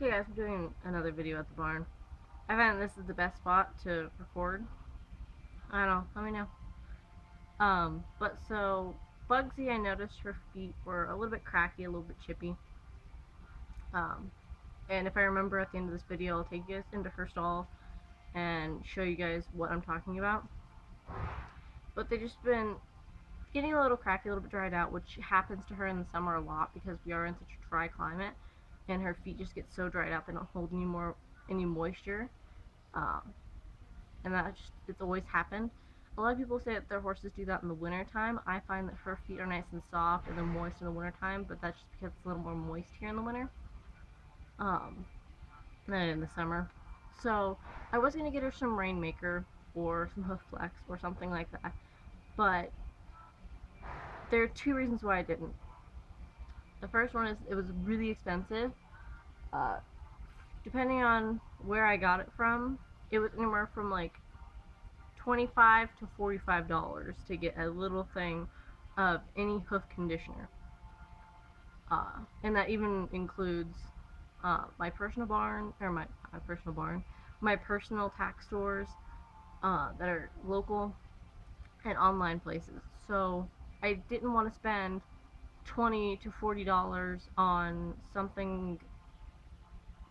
Okay guys, I'm doing another video at the barn. I find this is the best spot to record. I don't know, let me know. But Bugsy, I noticed her feet were a little bit cracky, a little bit chippy. Um, and if I remember at the end of this video, I'll take you guys into her stall and show you guys what I'm talking about. But they've just been getting a little cracky, a little bit dried out, which happens to her in the summer a lot because we are in such a dry climate, and her feet just get so dried out they don't hold any moisture. Um, and it's always happened. A lot of people say that their horses do that in the winter time. I find that her feet are nice and soft and they're moist in the winter time, but that's just because it's a little more moist here in the winter um, than in the summer. So I was gonna get her some Rainmaker or some Hoof Flex or something like that, but there are two reasons why I didn't. The first one is it was really expensive. Uh, Depending on where I got it from, it was anywhere from like $25 to $45 to get a little thing of any hoof conditioner. And that even includes my personal barn, or my personal tack stores that are local and online places. So I didn't want to spend $20 to $40 on something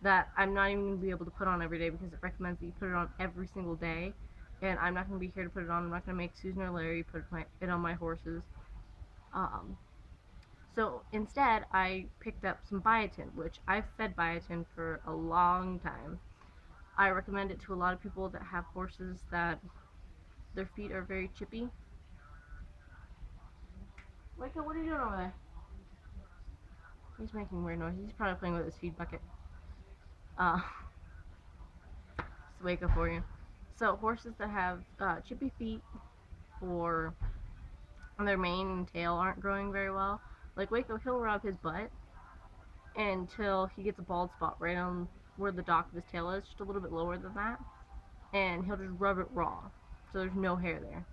that I'm not even going to be able to put on every day because it recommends that you put it on every single day. And I'm not going to be here to put it on. I'm not going to make Susan or Larry put it on my horses. Um, so instead, I picked up some biotin, which I've fed biotin for a long time. I recommend it to a lot of people that have horses that their feet are very chippy. Micah, what are you doing over there? He's making weird noises. He's probably playing with his feed bucket. Uh, it's Waco for you. So horses that have chippy feet or their mane and tail aren't growing very well, like Waco, he'll rub his butt until he gets a bald spot right on where the dock of his tail is, just a little bit lower than that, and he'll just rub it raw, so there's no hair there.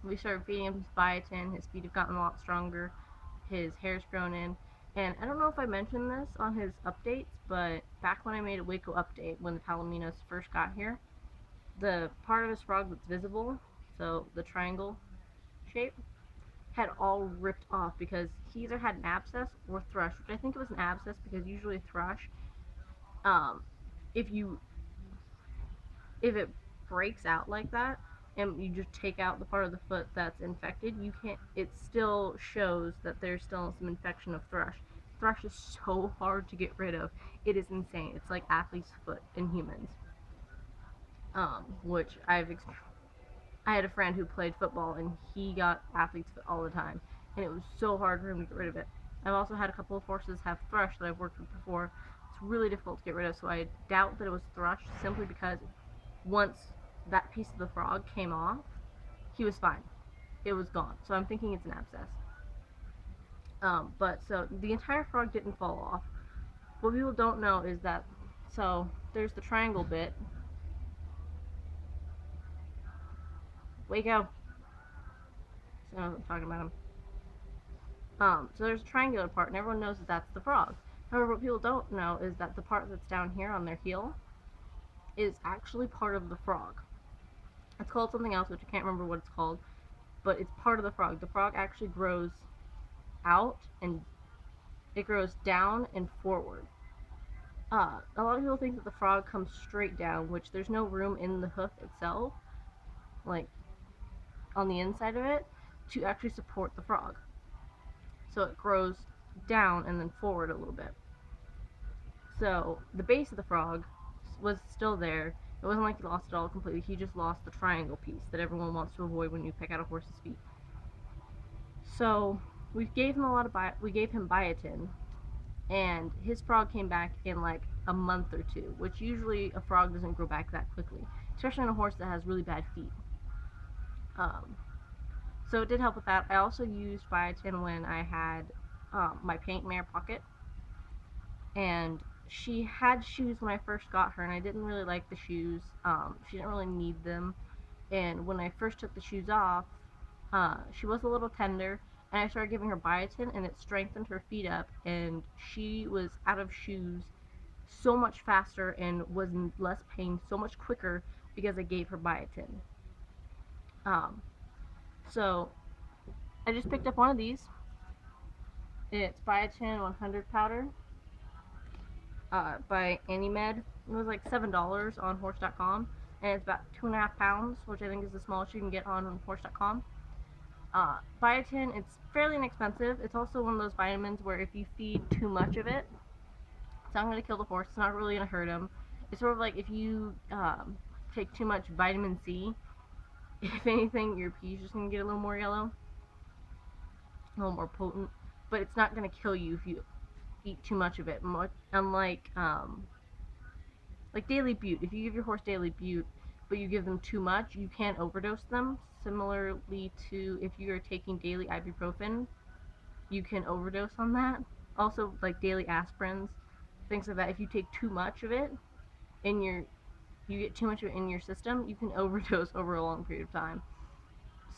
We started feeding him biotin, his feet have gotten a lot stronger, his hair's grown in, and I don't know if I mentioned this on his updates, but back when I made a Waco update, when the Palominos first got here, the part of his frog that's visible, so the triangle shape, had all ripped off because he either had an abscess or thrush, which I think it was an abscess because usually thrush, um, if it breaks out like that and you just take out the part of the foot that's infected, you can't. It still shows that there's still some infection of thrush. Thrush is so hard to get rid of. It is insane. It's like athlete's foot in humans. Which I had a friend who played football and he got athlete's foot all the time, and it was so hard for him to get rid of it. I've also had a couple of horses have thrush that I've worked with before. It's really difficult to get rid of, so I doubt that it was thrush simply because once that piece of the frog came off, he was fine. It was gone. So I'm thinking it's an abscess. But so the entire frog didn't fall off. What people don't know is that, so there's the triangle bit. Waco. So I'm talking about him. So there's a triangular part, and everyone knows that that's the frog. However, what people don't know is that the part that's down here on their heel is actually part of the frog. It's called something else, which I can't remember what it's called, but it's part of the frog. The frog actually grows out, and it grows down and forward. A lot of people think that the frog comes straight down, which there's no room in the hoof itself, like on the inside of it, to actually support the frog. So it grows down and then forward a little bit. So the base of the frog was still there. It wasn't like he lost it all completely. He just lost the triangle piece that everyone wants to avoid when you pick out a horse's feet. So we gave him biotin, and his frog came back in like a month or two, which usually a frog doesn't grow back that quickly, especially on a horse that has really bad feet. So it did help with that. I also used biotin when I had my paint mare Pocket, and she had shoes when I first got her, and I didn't really like the shoes. She didn't really need them, and when I first took the shoes off, she was a little tender, and I started giving her biotin, and it strengthened her feet up, and she was out of shoes so much faster and was in less pain so much quicker because I gave her biotin. So I just picked up one of these. It's biotin 100 powder by Animed. It was like $7 on horse.com, and it's about 2.5 pounds, which I think is the smallest you can get on horse.com. Biotin, it's fairly inexpensive. It's also one of those vitamins where if you feed too much of it, it's not going to kill the horse. It's not really going to hurt him. It's sort of like if you take too much vitamin C, if anything, your pee is just going to get a little more yellow, a little more potent. But it's not going to kill you if you eat too much of it. Unlike like Daily Butte. If you give your horse Daily Butte, but you give them too much, you can overdose them. Similarly to if you are taking daily ibuprofen, you can overdose on that. Also, like daily aspirins, things like that. If you take too much of it in your, you get too much of it in your system, you can overdose over a long period of time.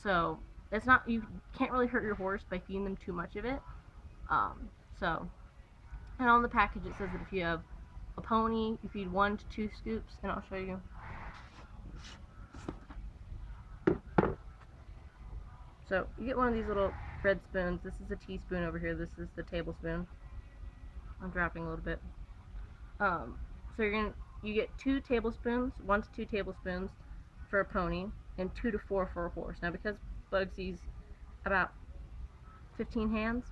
So it's not, you can't really hurt your horse by feeding them too much of it. So, and on the package it says that if you have a pony, you feed 1 to 2 scoops, and I'll show you. So you get one of these little red spoons. This is a teaspoon over here. This is the tablespoon. I'm dropping a little bit. So you get 2 tablespoons, 1 to 2 tablespoons for a pony, and 2 to 4 for a horse. Now because Bugsy's about 15 hands,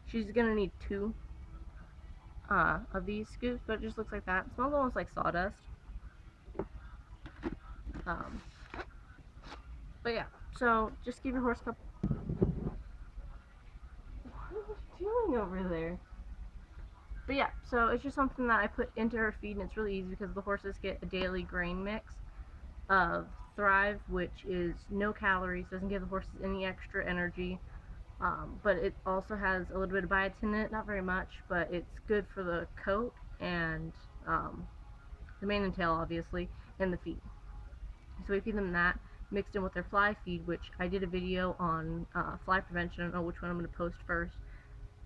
she's gonna need 2 of these scoops, but it just looks like that. It smells almost like sawdust. But yeah, so just give your horse a couple. What are you doing over there? But yeah, so it's just something that I put into her feed, and it's really easy because the horses get a daily grain mix of Thrive, which is no calories, doesn't give the horses any extra energy, but it also has a little bit of biotin in it, not very much, but it's good for the coat and the mane and tail, obviously, and the feet. So we feed them that, mixed in with their fly feed, which I did a video on fly prevention. I don't know which one I'm going to post first,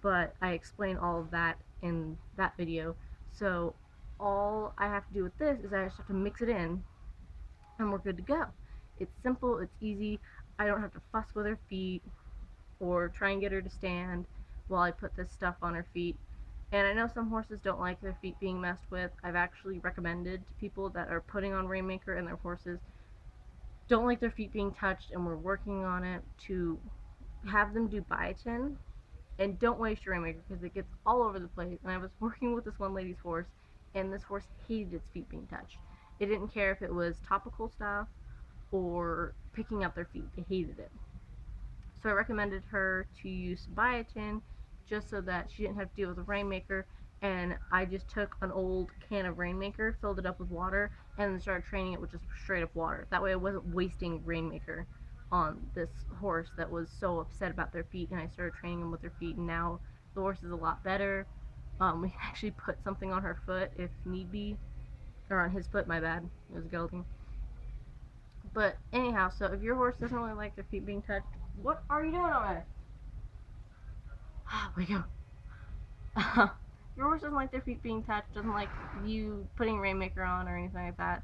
but I explain all of that in that video. So all I have to do with this is I just have to mix it in, and we're good to go. It's simple, it's easy. I don't have to fuss with her feet or try and get her to stand while I put this stuff on her feet. And I know some horses don't like their feet being messed with. I've actually recommended to people that are putting on Rainmaker and their horses don't like their feet being touched, and we're working on it, to have them do biotin. And don't waste your Rainmaker because it gets all over the place. And I was working with this one lady's horse, and this horse hated its feet being touched. It didn't care if it was topical stuff or picking up their feet. It hated it. So I recommended her to use biotin just so that she didn't have to deal with a Rainmaker. And I just took an old can of Rainmaker, filled it up with water, and then started training it with just straight up water. That way I wasn't wasting Rainmaker on this horse that was so upset about their feet, and I started training them with their feet, and now the horse is a lot better. We can actually put something on her foot if need be, or on his foot, my bad, it was a gelding. But anyhow, so if your horse doesn't really like their feet being touched, what are you doing over there? Wake up. Your horse doesn't like their feet being touched, doesn't like you putting Rainmaker on or anything like that,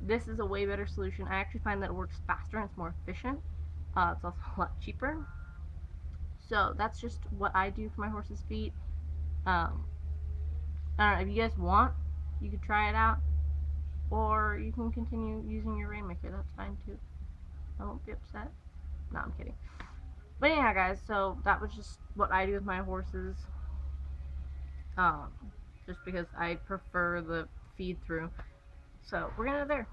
this is a way better solution. I actually find that it works faster and it's more efficient. It's also a lot cheaper. So that's just what I do for my horse's feet. I don't know, if you guys want, you could try it out, or you can continue using your Rainmaker. That's fine too. I won't be upset. No, I'm kidding. But anyhow, guys, so that was just what I do with my horses. Just because I prefer the feed through. So we're gonna go there.